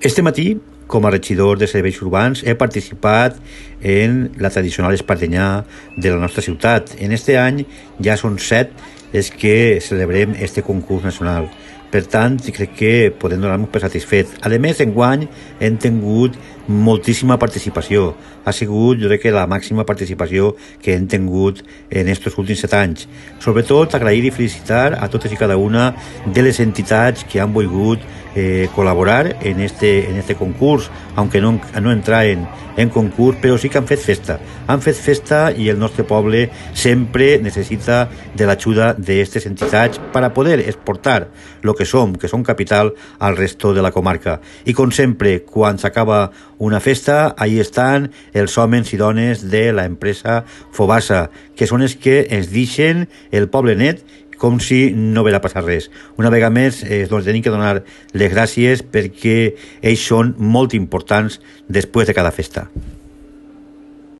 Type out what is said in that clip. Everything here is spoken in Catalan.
Este matí, com a regidor de serveis urbans, he participat en la tradicional espardenyà de la nostra ciutat. En este any ja són 7 els que celebrem este concurs nacional. Per tant, crec que podem donar-nos per satisfet. A més, enguany hem tingut moltíssima participació. Ha sigut, jo crec que la màxima participació que hem tingut en aquests últims 7 anys. Sobretot, agrair i felicitar a totes i cada una de les entitats que han volgut col·laborar en este concurs, aunque no entraven en concurs, però sí que han fet festa. Han fet festa i el nostre poble sempre necessita de l'ajuda d'aquestes entitats per a poder exportar el que som capital, al resto de la comarca. I com sempre, quan s'acaba una festa, ahí estan els homes i dones de l'empresa Fobasa, que són els que ens deixen el poble net com si no haguera passat res. Una vegada més, tenim que donar les gràcies perquè ells són molt importants després de cada festa.